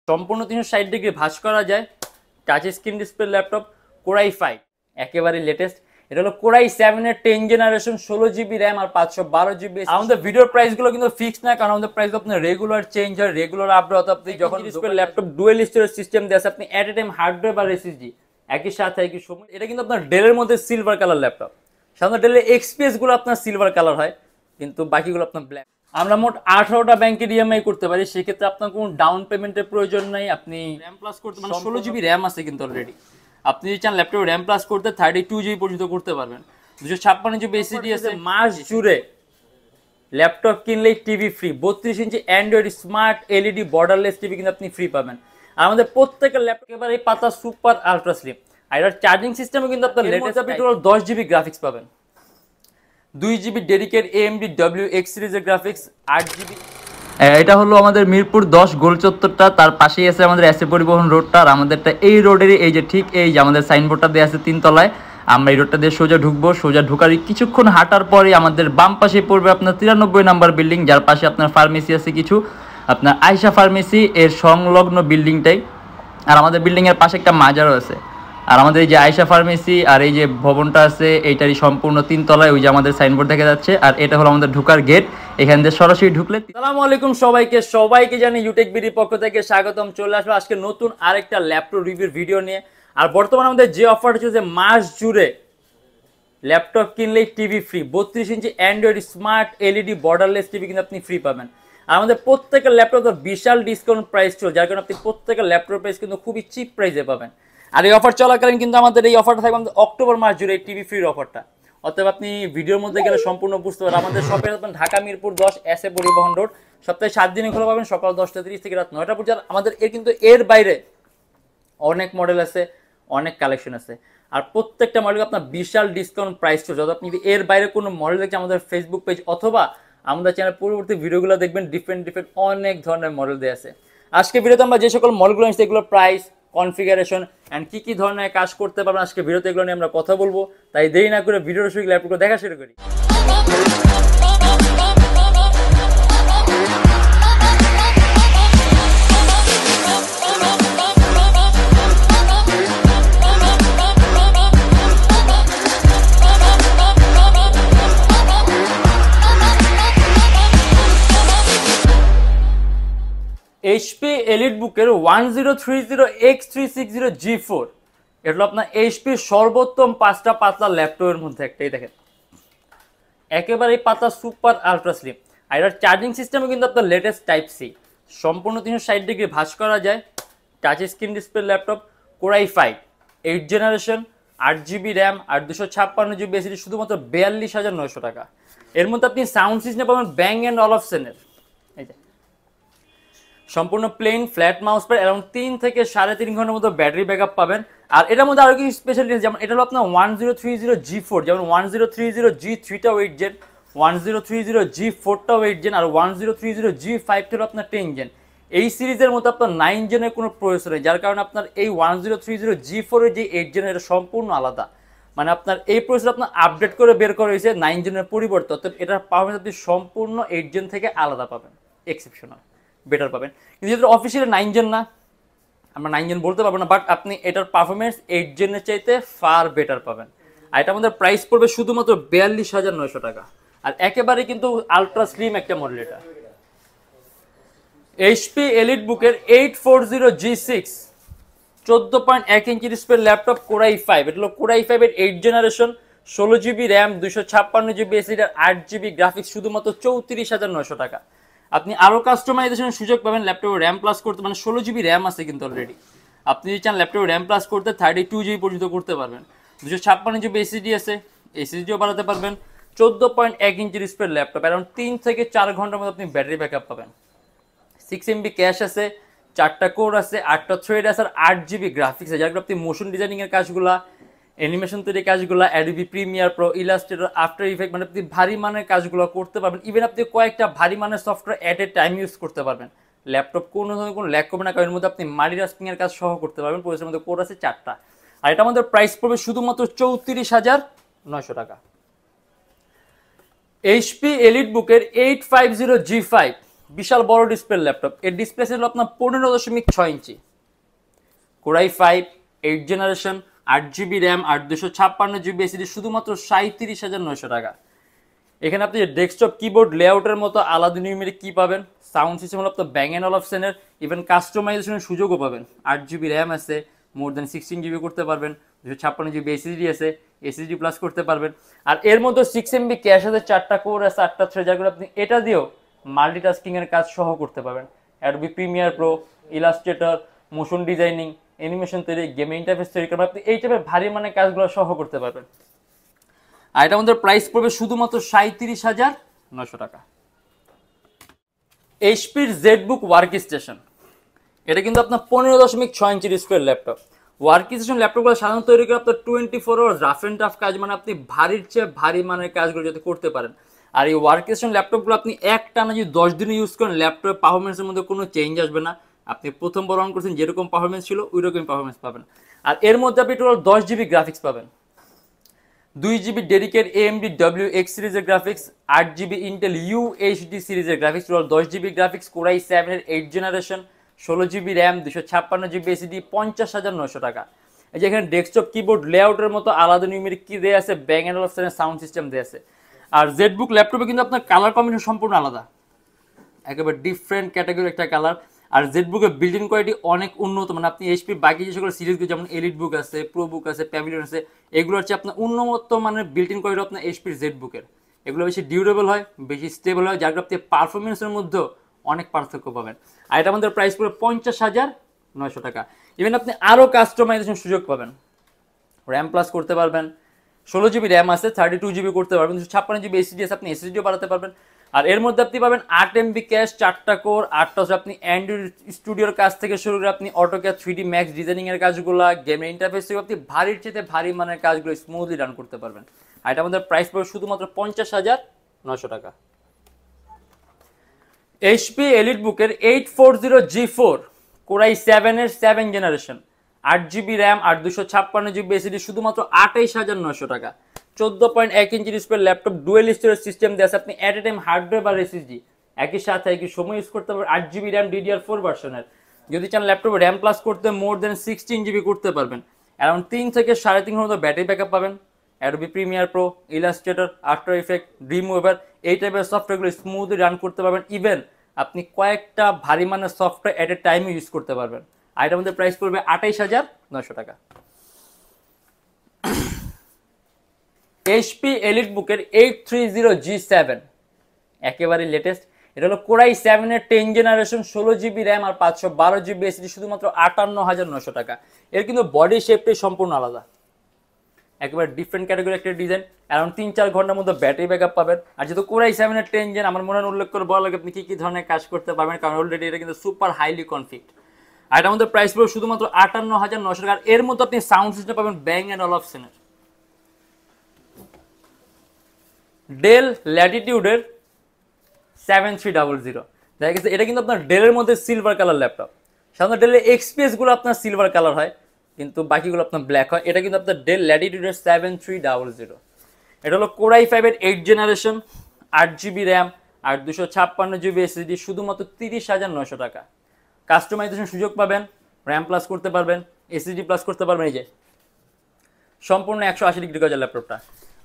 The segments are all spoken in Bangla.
সম্পূর্ণ 360 ডিগ্রি ভাঁজ করা যায়, touch screen display laptop, Core i 5 একেবারে লেটেস্ট। এটা হলো কোরাই 7 এর 10 জেনারেশন, 16 জিবি র্যাম আর 512 জিবি। আমাদের ভিডিওর প্রাইস গুলো কিন্তু ফিক্স না, কারণ আমাদের প্রাইস আপনার রেগুলার চেঞ্জ হয়, রেগুলার আপডেট। আপনি যখন display laptop dual storage system দিয়ে আছে, আপনি এট এ টাইম হার্ডওয়্যার বা এসএসডি একই সাথে একই সময়। এটা কিন্তু আপনার ডেলের মধ্যে সিলভার কালার ল্যাপটপ। সাধারণত ডেলের এক্সপিএস গুলো আপনার সিলভার কালার হয়, কিন্তু বাকিগুলো আপনার ব্ল্যাক। আমরা মোট 18টা ব্যাংকের ইএমআই করতে পারি, সেক্ষেত্রে আপনার কোনো ডাউন পেমেন্টের প্রয়োজন নাই। আপনি র্যাম প্লাস করতে মানে 16 জিবি র্যাম আছে কিন্তু অলরেডি। আপনি যদি চান ল্যাপটপে র্যাম প্লাস করতে 32 জিবি পর্যন্ত করতে পারবেন। 256 জিবি এসএসডি আছে। মাস জুড়ে ল্যাপটপ কিনলেই TV free, 32 inch Android smart LED borderless TV কিন্তু আপনি ফ্রি পাবেন। আর আমাদের প্রত্যেকের ল্যাপটপ এবার এই পাতা সুপার আলট্রা স্লিম। আর এটার চার্জিং সিস্টেমও কিন্তু আপনার লেটেস্ট। আপনি টোটাল 10 জিবি গ্রাফিক্স পাবেন, 2 জিবি ডেডিকেট AMD WX সিরিজের গ্রাফিক্স, 8 জিবি। এটা হলো আমাদের মিরপুর 10 গোল চত্বরটা, তার পাশেই আছে আমাদের এসএ পরিবহন রোডটা। আর আমাদেরটা এই রোডেরই এই যে ঠিক এই যে আমাদের সাইনবোর্ডটা দেওয়া আছে 3 তলায়। আমরা এই রোডটা দিয়ে সোজা ঢুকবো, সোজা ঢুকার কিছুক্ষণ হাঁটার পরে আমাদের বাম পাশে পড়বে আপনার 93 নাম্বার বিল্ডিং, যার পাশে আপনার ফার্মেসি আছে কিছু, আপনার আয়শা ফার্মেসি এর সংলগ্ন বিল্ডিংটাই। আর আমাদের বিল্ডিংয়ের পাশে একটা মাজারও আছে। আর আমাদের এই যে আয়শা ফার্মেসি আর এই যে ভবনটা আছে এইটারই সম্পূর্ণ 3 তলায় ওই যে আমাদের সাইনবোর্ড দেখা যাচ্ছে। আর এটা হলো আমাদের ঢোকার গেট, এখান দিয়ে সরাসরি ঢুকলে। আসসালামু আলাইকুম সবাইকে জানি ইউটেকবিডির পক্ষ থেকে স্বাগতম। চলে আসলো আজকে নতুন আরেকটা ল্যাপটপ রিভিউর ভিডিও নিয়ে। আর বর্তমানে আমাদের যে অফারটা চলছে, মাস জুড়ে ল্যাপটপ কিনলেই TV free, 32 inch Android smart LED borderless TV কিন্তু আপনি ফ্রি পাবেন। আর আমাদের প্রত্যেকের ল্যাপটপ বিশাল ডিসকাউন্ট প্রাইস ছিল, যার কারণে আপনি প্রত্যেকের ল্যাপটপ প্রাইস কিন্তু খুবই চিপ প্রাইসে পাবেন। আর এই অফার চলাকালীন কিন্তু আমাদের এই অফারটা থাকবে আমাদের অক্টোবর মাস জুড়ে এই টিভি ফ্রির অফারটা। অতএব আপনি ভিডিওর মধ্যে গেলে সম্পূর্ণ বুঝতে পারবেন। আমাদের শপে আসবেন ঢাকা মিরপুর 10 এসএ পরিবহন রোড, সপ্তাহে 7 দিনে খোলা পাবেন, সকাল 10:30 থেকে রাত 9টা পর্যন্ত। আমাদের কিন্তু এর বাইরে অনেক মডেল আছে, অনেক কালেকশন আছে। আর প্রত্যেকটা মডেল আপনার বিশাল ডিসকাউন্ট প্রাইস চলছে। যদি আপনি এর বাইরে কোনো মডেল দেখছেন, আমাদের ফেসবুক পেজ অথবা আমাদের চ্যানেল পরবর্তী ভিডিওগুলো দেখবেন, ডিফারেন্ট অনেক ধরনের মডেল দেওয়া আছে। আজকে ভিডিওতে আমরা যে সকল মডেলগুলো আনছি এগুলোর প্রাইস, কনফিগারেশন এন্ড কি ধরনের কাজ করতে পারবেন আজকে ভিডিওতে এগুলো নিয়ে আমরা কথা বলবো। তাই দেরি না করে ভিডিওর শুরু ল্যাপটপগুলো দেখা শুরু করি। এইচপি এলিটবুকের 1030X360 এটা হলো আপনার এইচপি সর্বোত্তম 5টা পাতলা ল্যাপটপের মধ্যে একটাই। দেখেন একেবারে পাতলা সুপার আলট্রা স্লিম। আর এটার চার্জিং সিস্টেমও কিন্তু আপনার লেটেস্ট টাইপ সি, সম্পূর্ণ 360 ডিগ্রি ভাঁজ করা যায়, touch screen display laptop, Core i 5 8 generation, 8 GB RAM আর 256 জিবি এসএসডি, শুধুমাত্র 42,900 টাকা। এর মধ্যে আপনি সাউন্ড সিস্টেম পাবেন ব্যাং অ্যান্ড অলফসেনের, এই যে সম্পূর্ণ plain flat mouse pad, around 3 থেকে 3.5 ঘন্টার মতো ব্যাটারি ব্যাকআপ পাবেন। আর এটার মধ্যে আরো কিছু স্পেশালিটি, যেমন এটা হলো আপনার 1030G4, যেমন 1030G3টাও 8 জেন, 1030G4টাও 8 জেন, আর 1030G5 হলো আপনার 10 জেন। এই সিরিজের মতো আপনার 9 জেনের কোনো প্রসেসর নেই, যার কারণে আপনার এই 1030G4 এর যে 8 জেনের এটা সম্পূর্ণ আলাদা। মানে আপনার এই প্রসেসর আপনার আপডেট করে বের করা হয়েছে 9 জেনের পরিবর্তে, অর্থাৎ এটার পারফরমেন্স আপনি সম্পূর্ণ 8 জেন থেকে আলাদা পাবেন, এক্সেপশনাল বেটার পাবেন। কিন্তু যেহেতু অফিসিয়ালি 9 জেন না, আমরা 9 জেন বলতে পারবো না, বাট আপনি এটার পারফরমেন্স 8 জেনের চাইতে ফার বেটার পাবেন। আর এটা আমাদের প্রাইস পড়বে শুধুমাত্র 42,900 টাকা। আর একেবারে কিন্তু আলট্রা স্লিম একটা মডেল। এটা এইচপি এলিটবুকের 840G6 14.1 inch display laptop, Core i 5। এটা হলো কোরাই 5 এর 8 generation, 16 GB RAM, 256 GB SSD আর 8 জিবি গ্রাফিক্স, শুধুমাত্র 34,900 টাকা। আপনি আরো কাস্টমাইজেশনের সুযোগ পাবেন ল্যাপটপে র্যাম প্লাস করতে, মানে 16 জিবি র্যাম আছে কিন্তু অলরেডি। আপনি যদি চান ল্যাপটপে র্যাম প্লাস করতে 32 জিবি পর্যন্ত করতে পারবেন। 256 জিবি এসএসডি আছে, এসএসডিও বাড়াতে পারবেন। 14.1 ইঞ্চি ডিসপ্লে ল্যাপটপ, অ্যারাউন্ড 3 থেকে 4 ঘন্টার মধ্যে আপনি ব্যাটারি ব্যাকআপ পাবেন। 6 MB ক্যাশ আছে, 4টা কোর আছে, 8টা থ্রেড আছে, আর 8 জিবি গ্রাফিক্স আছে, যার আপনি মোশন ডিজাইনিং এর কাজগুলা, অ্যানিমেশন তৈরি কাজগুলো, Adobe Premiere Pro, Illustrator, After effect, মানে আপনি ভারী মানের কাজগুলো করতে পারবেন। ইভেন আপনি কয়েকটা ভারী মানের software at a time use করতে পারবেন। ল্যাপটপ কোনো ধরনের কোনো ল্যাগ করবে না, কারণ এর মধ্যে আপনি মাল্টি টাস্কিং এর কাজ সহ করতে পারবেন। প্রসেসরের মধ্যে কোর আছে 4টা। আর এটা আমাদের প্রাইস পড়বে শুধুমাত্র 34,900 টাকা। এইচপি এলিটবুকের 850G5 বিশাল বড় ডিসপ্লে ল্যাপটপ। এর ডিসপ্লে হলো আপনার 15.6 inch, Core i 5 8 generation, 8GB RAM, 256GB SSD, শুধুমাত্র 37,900 টাকা। এখানে আপনি ডেস্কটপ কিবোর্ড লেআউটের মতো আলাদা নিউমেরিক কি পাবেন, সাউন্ড সিস্টেম হলো আপনার ব্যাং অ্যান্ড অলফসেনের, ইভেন কাস্টমাইজেশনের সুযোগও পাবেন। 8GB র্যাম আছে, মোর দেন 16GB করতে পারবেন, 256GB এসএসডি আছে, এসএসডি প্লাস করতে পারবেন। আর এর মধ্যে 6MB ক্যাশ আছে, 4টা কোর আছে, 8টা থ্রেড, যার করে আপনি এটা দিয়েও মাল্টিটাস্কিং এর কাজ সহ করতে পারবেন। Adobe Premiere Pro, Illustrator, motion designing, animation তৈরি, গেম ইন্টারফেস তৈরি করবেন, আপনি এই টাইপের ভারী মানের কাজগুলো সহ করতে পারবেন। আর এটা আমাদের প্রাইস পড়বে শুধুমাত্র 37,900 টাকা। এইচপির জেডবুক ওয়ার্ক স্টেশন, এটা কিন্তু আপনার 15.6 ইঞ্চি ডিসপ্লে ল্যাপটপ। ওয়ার্ক স্টেশন ল্যাপটপগুলো সাধারণত তৈরি করে আপনার 24 আওয়ার্স রাফ অ্যান্ড টাফ কাজ, মানে আপনি ভারীর চেয়ে ভারী মানের কাজগুলো যাতে করতে পারেন। আর এই ওয়ার্ক স্টেশন ল্যাপটপগুলো আপনি একটানা যদি 10 দিনে ইউজ করেন, ল্যাপটপের পারফরমেন্সের মধ্যে কোনো চেঞ্জ আসবে না। আপনি প্রথমবার অন করছেন যেরকম পারফরমেন্স ছিল ওই রকমই পারফরমেন্স পাবেন। আর এর মধ্যে আপনি টোটাল 10GB গ্রাফিক্স পাবেন, 2GB ডেডিকেট AMD WX সিরিজের গ্রাফিক্স, 8GB ইন্টেল UHD সিরিজের graphics, total 10GB graphics, core i 7 এর 8 generation, 16GB RAM, 256GB SSD, 50,900 টাকা। এই যে এখানে ডেস্কটপ কিবোর্ড লেআউটের মতো আলাদা নিউমেরিক কি দেয়া আছে, ব্যাং অ্যান্ড অলফসেনের সাউন্ড সিস্টেম দেয়া আছে। আর জেডবুক ল্যাপটপে কিন্তু আপনার কালার কম্বিনেশন সম্পূর্ণ আলাদা, একেবারে ডিফারেন্ট ক্যাটাগরি একটা কালার। আর জেডবুকের বিল্ড ইন কোয়ালিটি অনেক উন্নত, মানে আপনি এইচপি বাকি যে সকল সিরিজগুলো যেমন এলিট বুক আছে, প্রো বুক আছে, প্যাভিলিয়ন আছে, এগুলো হচ্ছে আপনার উন্নত মানের বিল্ড ইন কোয়ালিটি আপনার এইচপির জেডবুকের। এগুলো বেশি ডিউরেবল হয়, বেশি স্টেবল হয়, যার আপনি পারফরমেন্সের মধ্যেও অনেক পার্থক্য পাবেন। আর এটা আমাদের প্রাইস পড়ে 50,900 টাকা। ইভেন আপনি আরও কাস্টমাইজেশন সুযোগ পাবেন, র্যাম প্লাস করতে পারবেন, 16GB র্যাম আছে, 32GB করতে পারবেন, 56GB এসএসডি আছে, আপনি এসএসডিও বাড়াতে পারবেন। আর এর মধ্যে আপনি পাবেন 8MB ক্যাশ, 4টা কোর, 8টা আপনি অ্যান্ড্রয়েড স্টুডিওর কাজ থেকে শুরু করে আপনি অটোক্যাড 3D ম্যাক্স ডিজাইনিং এর কাজগুলো, গেমের ইন্টারফেস থেকে আপনি ভারীর চেয়ে ভারী মানের কাজগুলো স্মুথলি রান করতে পারবেন। আর এটা আমাদের প্রাইস পড়বে শুধুমাত্র 50,900 টাকা। এইচপি এলিট বুকের 840G4 কোরাই 7 এর 7 generation, 8GB RAM, 256GB SSD, শুধুমাত্র 28,900 টাকা। 14.1 inch display laptop, dual storage system দেওয়া আছে, আপনি এট এ টাইম হার্ডওয়্যার বা এসএসডি একই সাথে একই সময় ইউজ করতে পারবেন। 8GB র্যাম DDR4 ভার্সনের, যদি চান ল্যাপটপে র্যাম প্লাস করতে মোর দেন 16GB করতে পারবেন। অ্যারাউন্ড 3 থেকে 3.5 ঘন্টা ব্যাটারি ব্যাকআপ পাবেন। Adobe Premiere Pro, Illustrator, After Effect, Dreamweaver এই টাইপের সফটওয়্যারগুলো স্মুথলি রান করতে পারবেন। ইভেন আপনি কয়েকটা ভারী মানের সফটওয়্যার এট এ টাইমে ইউজ করতে পারবেন। আর এটার মধ্যে প্রাইস পড়বে 28,900 টাকা। এইচপি এলিট বুকের 830G7 একেবারে লেটেস্ট, এটা হলো কোরাই 7 এর 10 জেনারেশন, 16GB র্যাম আর 512GB এসএসডি, শুধুমাত্র 58,900 টাকা। এর কিন্তু বডি শেপটাই সম্পূর্ণ আলাদা, একেবারে ডিফারেন্ট ক্যাটাগরি একটা ডিজাইন। অ্যারাউন্ড 3-4 ঘন্টার মধ্যে ব্যাটারি ব্যাকআপ পাবেন। আর যেহেতু কোরাই 7 এর 10 জেন, আমার মনে হয় উল্লেখ করে বলা লাগে আপনি কি কি ধরনের কাজ করতে পারবেন, কারণ অলরেডি এটা কিন্তু সুপার হাইলি কনফিগড। আর এটা আমাদের প্রাইস পড়বে শুধুমাত্র 58,900 টাকা। এর মধ্যে আপনি সাউন্ড সিস্টেম পাবেন ব্যাং অ্যান্ড অলফসেনের, ডেল ল্যাটিটিউডের 7300। দেখা গেছে এটা কিন্তু আপনার ডেলের মধ্যে সিলভার কালার ল্যাপটপ। সাধারণত ডেলের এক্সপিএস গুলো আপনার সিলভার কালার হয়, কিন্তু বাকিগুলো আপনার ব্ল্যাক হয়। এটা কিন্তু আপনার ডেল ল্যাটিটিউডের 7300। এটা হলো কোরাই 5 এর 8 জেনারেশন, 8GB র্যাম আর 256GB এসএসডি, শুধুমাত্র 30,900 টাকা। কাস্টমাইজেশন সুযোগ পাবেন, র্যাম প্লাস করতে পারবেন, এসএসডি প্লাস করতে পারবেন। এই যে সম্পূর্ণ 180 ডিগ্রি গজের ল্যাপটপটা,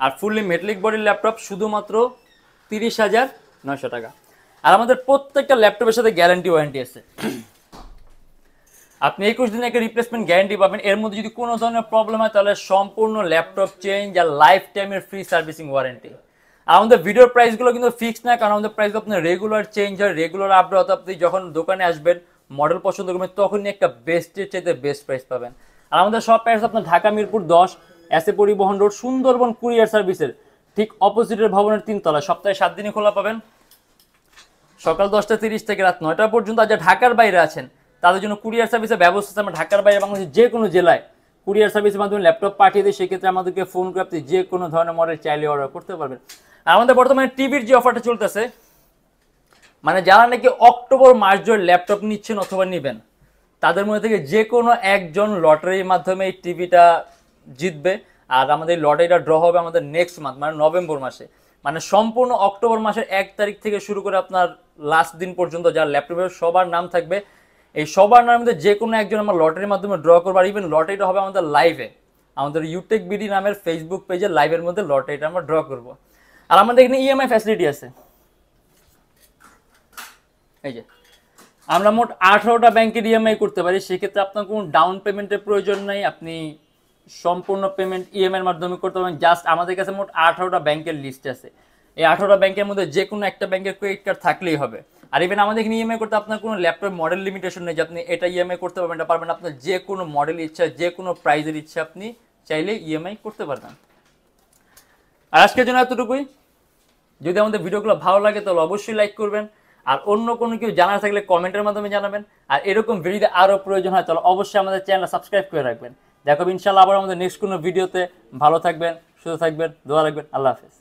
আর ফুললি মেটালিক বডির ল্যাপটপ, শুধুমাত্র 30,900 টাকা। আর আমাদের প্রত্যেকটা ল্যাপটপের সাথে গ্যারান্টি ওয়ারেন্টি আছে। আপনি 21 দিনের একটা রিপ্লেসমেন্ট গ্যারান্টি পাবেন। এর মধ্যে যদি কোনো ধরনের প্রবলেম হয় তাহলে সম্পূর্ণ ল্যাপটপ চেঞ্জ আর লাইফ টাইমের ফ্রি সার্ভিসিং ওয়ারেন্টি। আর আমাদের ভিডিওর প্রাইসগুলো কিন্তু ফিক্সড না, কারণ আমাদের প্রাইসগুলো আপনার রেগুলার চেঞ্জ হয়, রেগুলার আপডেট। আপনি যখন দোকানে আসবেন মডেল পছন্দ করবেন তখনই একটা বেস্টের চাইতে বেস্ট প্রাইস পাবেন। আর আমাদের সব প্রাইস আপনার ঢাকা মিরপুর 10 এসএ পরিবহন রোড, সুন্দরবন কুরিয়ার সার্ভিসের ঠিক অপোজিটের ভবনের 3 তলা। সপ্তাহে 7 দিনই খোলা পাবেন, সকাল 10:30 থেকে রাত 9টা পর্যন্ত। আর যারা ঢাকার বাইরে আছেন তাদের জন্য কুরিয়ার সার্ভিসের ব্যবস্থা আছে। আমরা ঢাকার বাইরে বাংলাদেশের যে কোনো জেলায় কুরিয়ার সার্ভিসের মাধ্যমে ল্যাপটপ পাঠিয়ে দিই, সেক্ষেত্রে আমাদেরকে ফোন করে আপনি যে কোনো ধরনের মডেল চাইলে অর্ডার করতে পারবেন। আর আমাদের বর্তমানে টিভির যে অফারটা চলতেছে, মানে যারা নাকি অক্টোবর মাস জুড়ে ল্যাপটপ নিচ্ছেন অথবা নেবেন, তাদের মধ্যে থেকে যে কোনো একজন লটারির মাধ্যমে এই টিভিটা জিতবে। আর আমাদের লটারিটা ড্র হবে আমাদের নেক্সট মান্থ, মানে নভেম্বর মাসে। মানে সম্পূর্ণ অক্টোবর মাসের 1 তারিখ থেকে শুরু করে আপনার লাস্ট দিন পর্যন্ত যার ল্যাপটপের সবার নাম থাকবে, এই সবার নামের মধ্যে যে কোনো একজন আমরা লটারির মাধ্যমে ড্র করবো। আর ইভেন লটারিটা হবে আমাদের লাইভে, আমাদের ইউটেকবিডি নামের ফেসবুক পেজে লাইভের মধ্যে লটারিটা আমরা ড্র করব। আর আমাদের এখানে ইএমআই ফ্যাসিলিটি আছে। এই যে আমরা মোট 18টা ব্যাংকের ইএমআই করতে পারি। সেক্ষেত্রে আপনার কোনো ডাউন পেমেন্টের প্রয়োজন নেই, আপনি সম্পূর্ণ পেমেন্ট ইএমআইয়ের মাধ্যমে করতে পারবেন। জাস্ট আমাদের কাছে মোট 18টা ব্যাংকের লিস্ট আছে। এই 18টা ব্যাংকের মধ্যে যে কোনো একটা ব্যাংকের ক্রেডিট কার্ড থাকলেই হবে। আর ইভেন আমাদের এখানে ইএমআই করতে আপনার কোনো ল্যাপটপ মডেল লিমিটেশন নেই যে আপনি এটা ইএমআই করতে পারবেন, এটা পারবেন। আপনার যে কোনো মডেল ইচ্ছা, যে কোনো প্রাইজের ইচ্ছা আপনি চাইলে ইএমআই করতে পারবেন। আর আজকের জন্য এতটুকুই। যদি আমাদের ভিডিওগুলো ভালো লাগে তাহলে অবশ্যই লাইক করবেন। আর অন্য কোনো কেউ জানার থাকলে কমেন্টের মাধ্যমে জানাবেন। আর এরকম ভিডিওতে আরও প্রয়োজন হয় তাহলে অবশ্যই আমাদের চ্যানেল সাবস্ক্রাইব করে রাখবেন। দেখো ইনশাআল্লাহ আবার আমাদের নেক্সট কোনো ভিডিওতে। ভালো থাকবেন, সুস্থ থাকবেন, দোয়া রাখবেন। আল্লাহ হাফেজ।